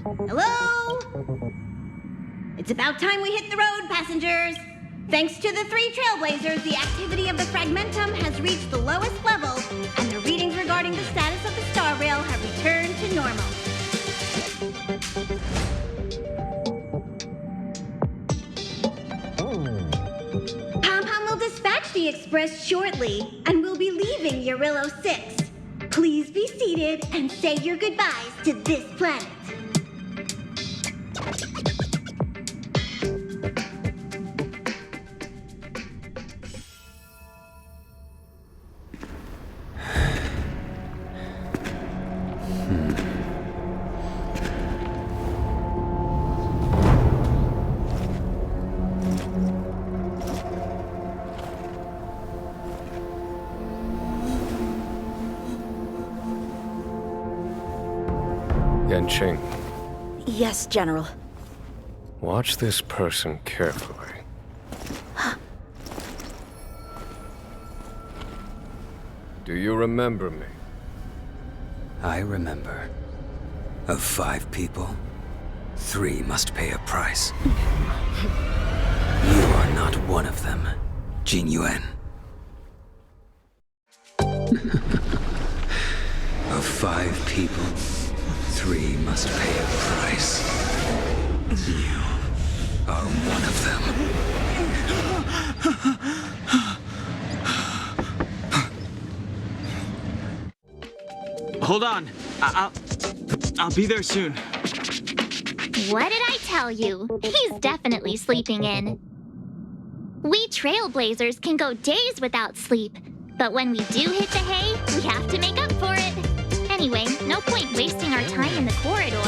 Hello? It's about time we hit the road, passengers. Thanks to the 3 trailblazers, the activity of the fragmentum has reached the lowest level, and the readings regarding the status of the star rail have returned to normal. Pom-Pom will dispatch the express shortly, and we'll be leaving Urillo 6. Please be seated and say your goodbyes to this planet. Yanqing, Yes, General. watch this person carefully. Do you remember me? I remember. Of 5 people, 3 must pay a price. You are not one of them, Jin Yuan. Of 5 people, 3 must pay a price. You are one of them. Hold on. I'll be there soon. What did I tell you? He's definitely sleeping in. We trailblazers can go days without sleep, but when we do hit the hay, we have to make up for it. Anyway, no point wasting our time in the corridor.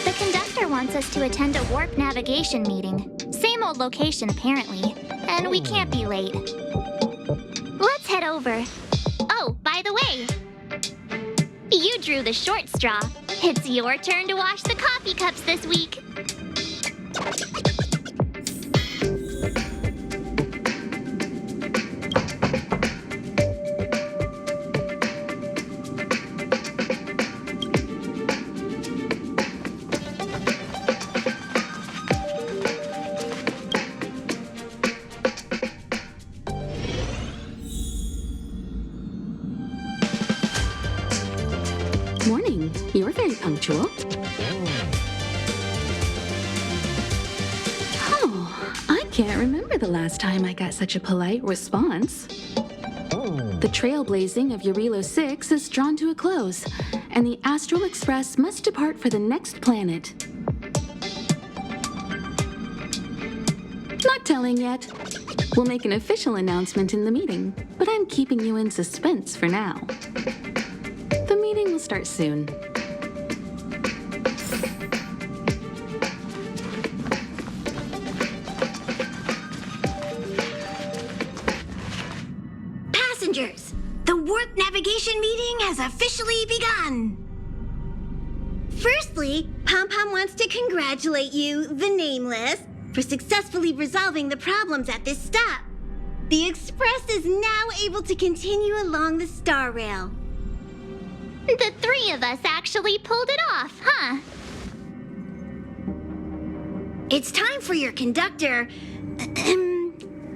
The conductor wants us to attend a warp navigation meeting. Same old location, apparently, and we can't be late. Let's head over. Oh, by the way, you drew the short straw. It's your turn to wash the coffee cups this week. Morning. You're very punctual. Oh, I can't remember the last time I got such a polite response. The trailblazing of Urillo 6 is drawn to a close, and the Astral Express must depart for the next planet. Not telling yet. We'll make an official announcement in the meeting, but I'm keeping you in suspense for now. The meeting will start soon. Passengers, the warp navigation meeting has officially begun. Firstly, Pom-Pom wants to congratulate you, the Nameless, for successfully resolving the problems at this stop. The Express is now able to continue along the star rail. The 3 of us actually pulled it off, huh? It's time for your conductor,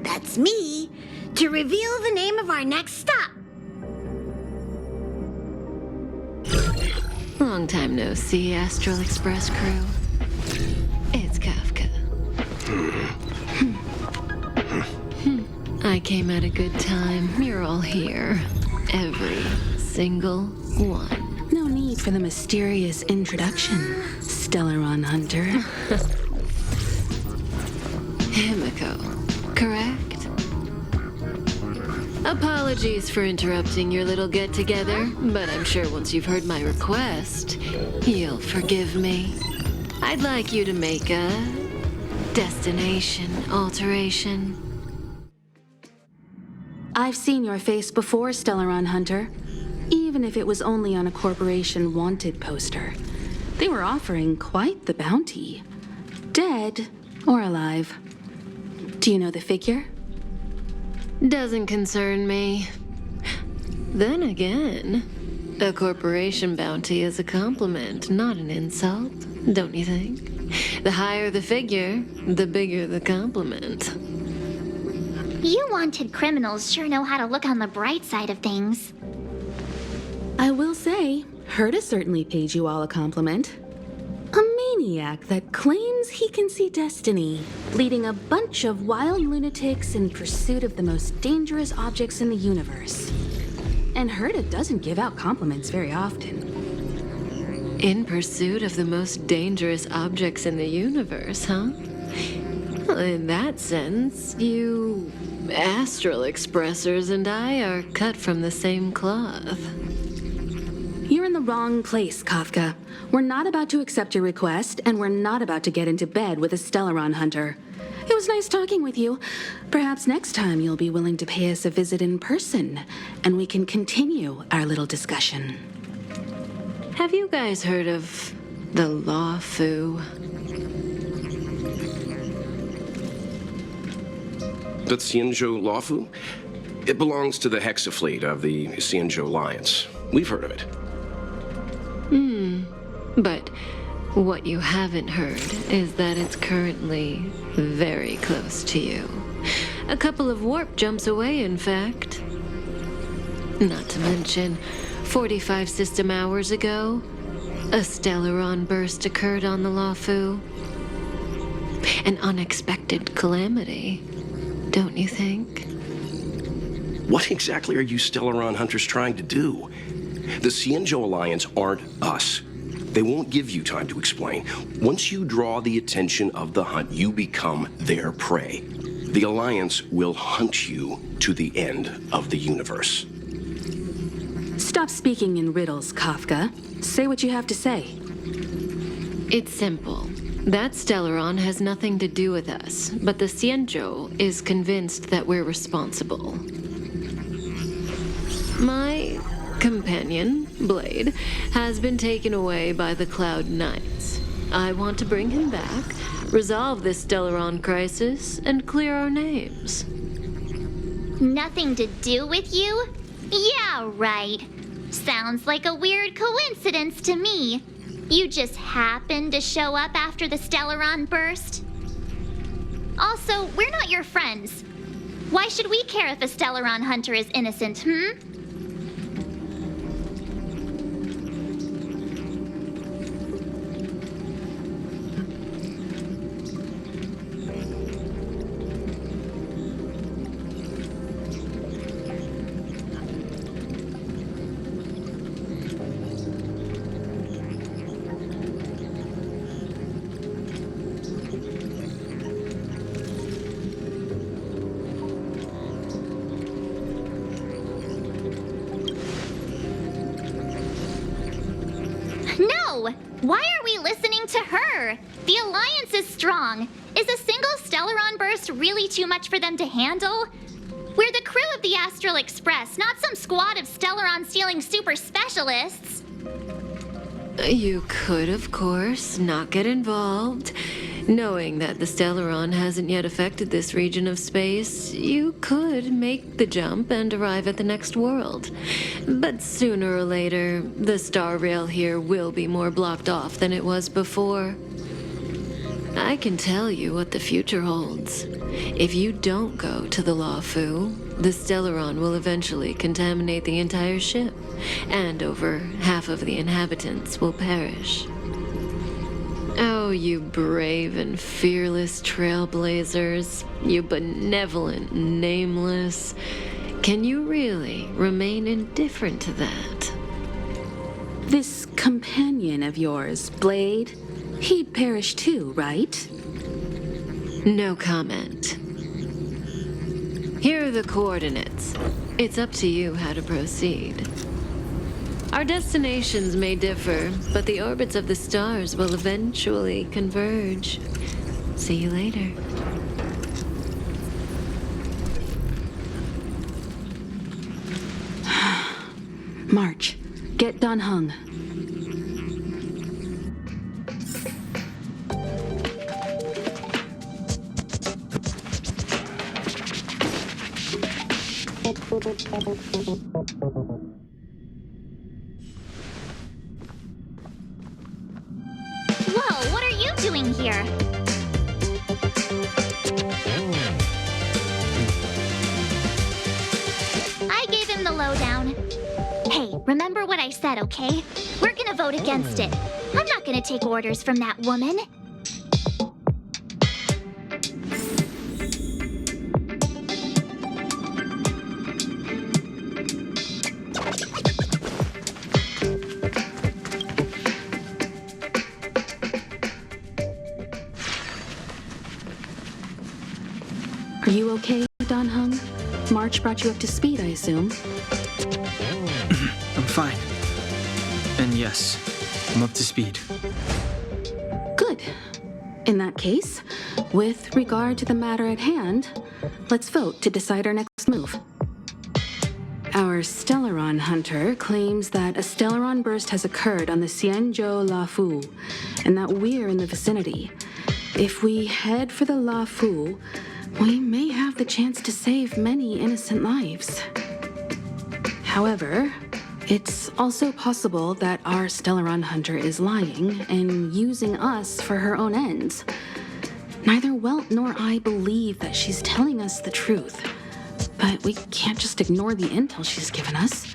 that's me, to reveal the name of our next stop. Long time no see, Astral Express crew. It's Kafka. I came at a good time. You're all here. Every single one. No need for the mysterious introduction, Stellaron Hunter. Himiko, correct? Apologies for interrupting your little get-together, but I'm sure once you've heard my request, you'll forgive me. I'd like you to make a destination alteration. I've seen your face before, Stellaron Hunter. Even if it was only on a corporation wanted poster. They were offering quite the bounty. Dead or alive. Do you know the figure? Doesn't concern me. Then again, A corporation bounty is a compliment, not an insult, don't you think? The higher the figure, the bigger the compliment. You wanted criminals sure know how to look on the bright side of things. I will say, Herta certainly paid you all a compliment. A maniac that claims he can see destiny, leading a bunch of wild lunatics in pursuit of the most dangerous objects in the universe. And Herta doesn't give out compliments very often. In pursuit of the most dangerous objects in the universe, huh? Well, in that sense, you astral expressors and I are cut from the same cloth. You're in the wrong place, Kafka. We're not about to accept your request, and we're not about to get into bed with a Stellaron hunter. It was nice talking with you. Perhaps next time you'll be willing to pay us a visit in person, and we can continue our little discussion. Have you guys heard of the Law Fu? The Xianzhou Lawfu? It belongs to the Hexafleet of the Xianzhou Alliance. We've heard of it. But what you haven't heard is that it's currently very close to you. A couple of warp jumps away, in fact. Not to mention, 45 system hours ago, a Stellaron burst occurred on the Lawfu. An unexpected calamity, don't you think? What exactly are you Stellaron hunters trying to do? The Xianzhou Alliance aren't us. They won't give you time to explain. Once you draw the attention of the hunt, you become their prey. The Alliance will hunt you to the end of the universe. Stop speaking in riddles, Kafka. Say what you have to say. It's simple. That Stellaron has nothing to do with us, but the Xianzhou is convinced that we're responsible. My companion, Blade, has been taken away by the Cloud Knights. I want to bring him back, resolve this Stellaron crisis, and clear our names. Nothing to do with you? Yeah, right. Sounds like a weird coincidence to me. You just happened to show up after the Stellaron burst? Also, we're not your friends. Why should we care if a Stellaron hunter is innocent, No! Why are we listening to her? The Alliance is strong. Is a single Stellaron burst really too much for them to handle? We're the crew of the Astral Express, not some squad of Stellaron-stealing super specialists. You could, of course, not get involved. Knowing that the Stellaron hasn't yet affected this region of space, you could make the jump and arrive at the next world. But sooner or later, the star rail here will be more blocked off than it was before. I can tell you what the future holds. If you don't go to the Lawfu, the Stellaron will eventually contaminate the entire ship, and over half of the inhabitants will perish. Oh, you brave and fearless trailblazers, you benevolent nameless. Can you really remain indifferent to that? This companion of yours, Blade, he'd perish too, right? No comment. Here are the coordinates. It's up to you how to proceed. Our destinations may differ, but the orbits of the stars will eventually converge. See you later. March, get Dan Heng. doing here? I gave him the lowdown. Hey, remember what I said, okay? We're gonna vote against it. I'm not gonna take orders from that woman. Are you okay, Don Hung? March brought you up to speed, I assume. I'm fine. And yes, I'm up to speed. Good. In that case, with regard to the matter at hand, let's vote to decide our next move. Our Stellaron hunter claims that a Stellaron burst has occurred on the Xianzhou La Fu, and that we're in the vicinity. If we head for the La Fu, we may have the chance to save many innocent lives. However, it's also possible that our Stellaron hunter is lying and using us for her own ends. Neither Welt nor I believe that she's telling us the truth, but we can't just ignore the intel she's given us.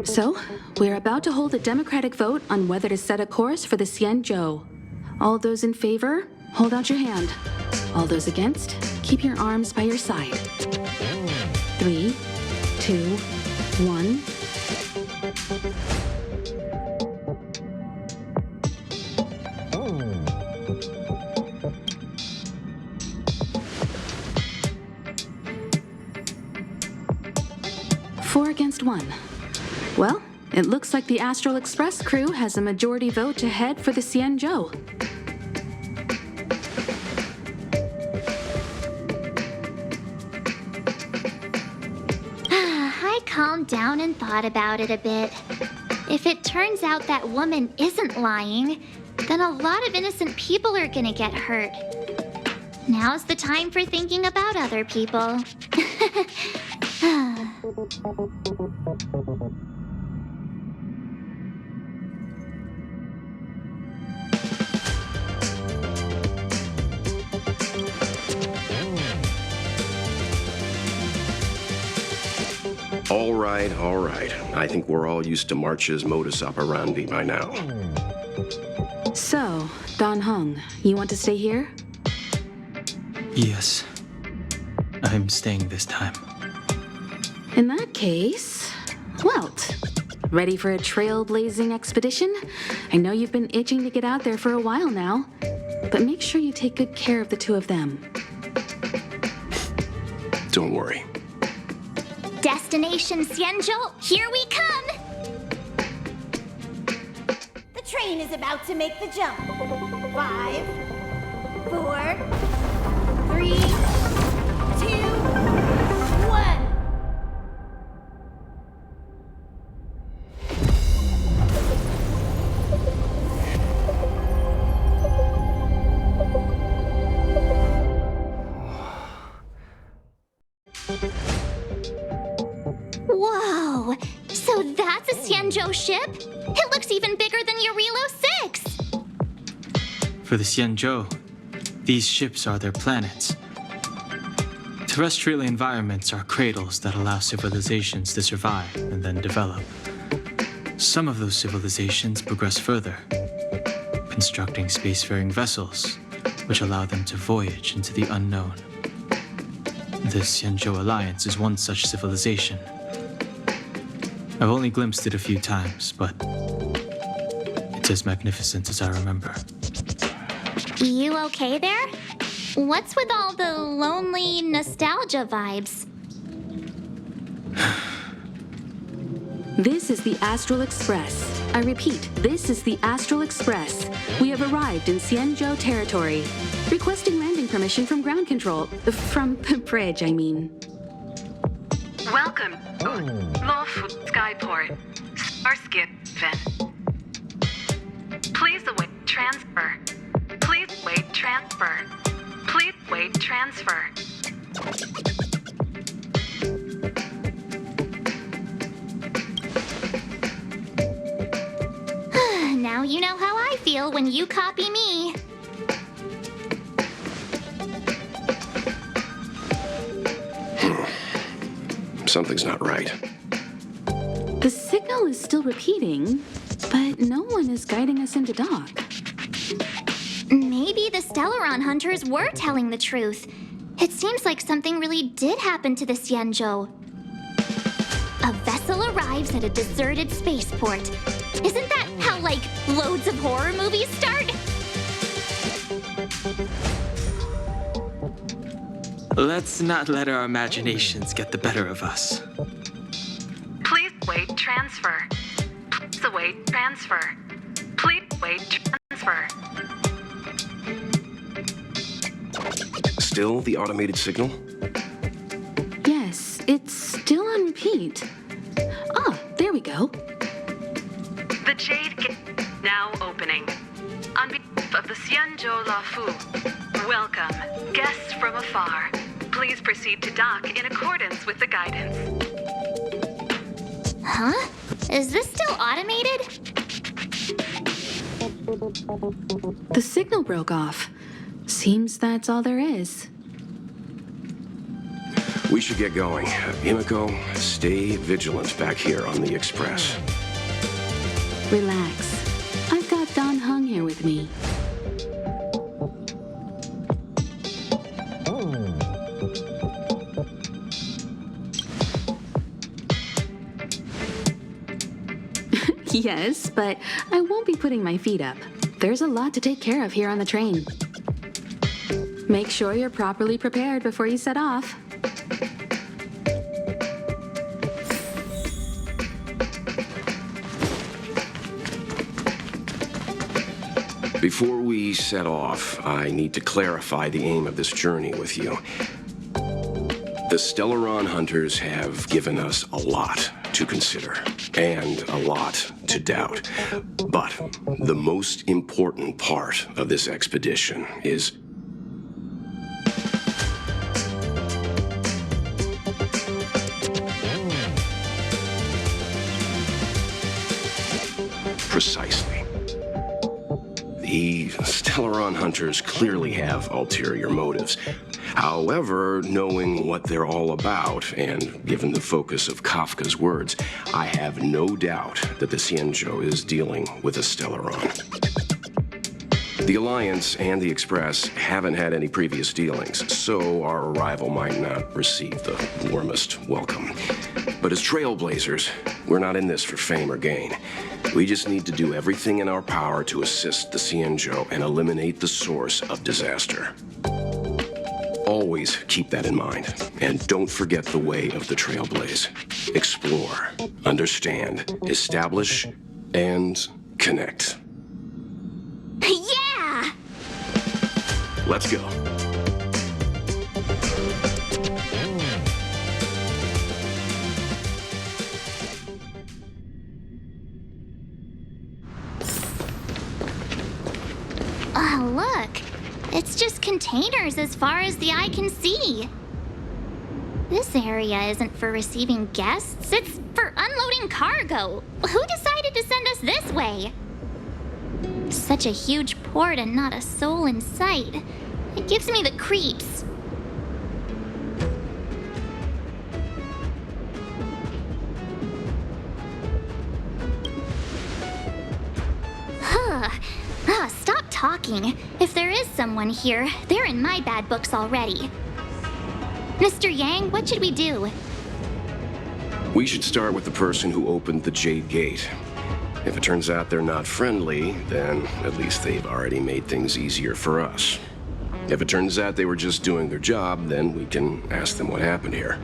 So, we're about to hold a democratic vote on whether to set a course for the Xianzhou. All those in favor, hold out your hand. All those against, keep your arms by your side. 3, 2, 1. Four against 1. Well, it looks like the Astral Express crew has a majority vote to head for the Xianzhou. I calmed down and thought about it a bit. If it turns out that woman isn't lying, then a lot of innocent people are gonna get hurt. Now's the time for thinking about other people. All right. I think we're all used to March's modus operandi by now. So, Don Hung, you want to stay here? Yes. I'm staying this time. In that case, Welt, ready for a trailblazing expedition? I know you've been itching to get out there for a while now, but make sure you take good care of the two of them. Don't worry. Destination Xianzhou, here we come! The train is about to make the jump. 5, 4, 3, 2, 1. Whoa! So that's a Xianzhou ship? It looks even bigger than Eurilo 6! For the Xianzhou, these ships are their planets. Terrestrial environments are cradles that allow civilizations to survive and then develop. Some of those civilizations progress further, constructing spacefaring vessels, which allow them to voyage into the unknown. The Xianzhou Alliance is one such civilization. I've only glimpsed it a few times, but it's as magnificent as I remember. You okay there? What's with all the lonely nostalgia vibes? This is the Astral Express. I repeat, this is the Astral Express. We have arrived in Xianzhou territory. Requesting landing permission from ground control. From the bridge, I mean. Welcome, Lawful Skyport, Starsky Ven. Please await transfer. Please wait transfer. Please wait transfer. Now you know how I feel deal when you copy me. Something's not right. The signal is still repeating, but no one is guiding us into dock. Maybe the Stellaron hunters were telling the truth. It seems like something really did happen to the Xianzhou. A vessel arrives at a deserted spaceport. Isn't that how, like, loads of horror movies start? Let's not let our imaginations get the better of us. Please wait transfer. Please await transfer. Please wait transfer. Still the automated signal? Yes, it's still on repeat. Ah, there we go. The Jade Gate now opening. On behalf of the Xianzhou Lafu, welcome, guests from afar. Please proceed to dock in accordance with the guidance. Huh? Is this still automated? The signal broke off. Seems that's all there is. We should get going. Himiko, stay vigilant back here on the Express. Relax. I've got Don Hung here with me. Yes, but I won't be putting my feet up. There's a lot to take care of here on the train. Make sure you're properly prepared before you set off. Before we set off, I need to clarify the aim of this journey with you. The Stellaron hunters have given us a lot to consider and a lot to doubt. But the most important part of this expedition is precisely. The Stellaron hunters clearly have ulterior motives. However, knowing what they're all about, and given the focus of Kafka's words, I have no doubt that the Xianzhou is dealing with a Stellaron. The Alliance and the Express haven't had any previous dealings, so our arrival might not receive the warmest welcome. But as trailblazers, we're not in this for fame or gain. We just need to do everything in our power to assist the Xianzhou and eliminate the source of disaster. Always keep that in mind, and don't forget the way of the Trailblaze. Explore, understand, establish, and connect. Yeah! Let's go. Oh, look. It's just containers as far as the eye can see. This area isn't for receiving guests, it's for unloading cargo. Who decided to send us this way? Such a huge port and not a soul in sight. It gives me the creeps. Stop talking. If there is someone here, they're in my bad books already. Mr. Yang, what should we do? We should start with the person who opened the Jade Gate. If it turns out they're not friendly, then at least they've already made things easier for us. If it turns out they were just doing their job, then we can ask them what happened here.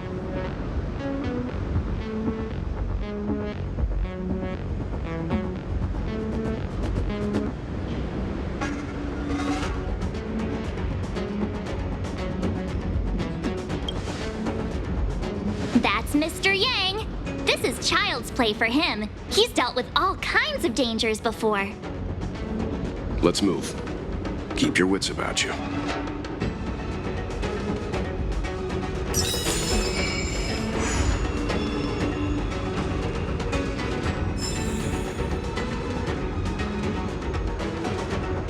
That's Mr. Yang. This is child's play for him. He's dealt with all kinds of dangers before. Let's move. Keep your wits about you.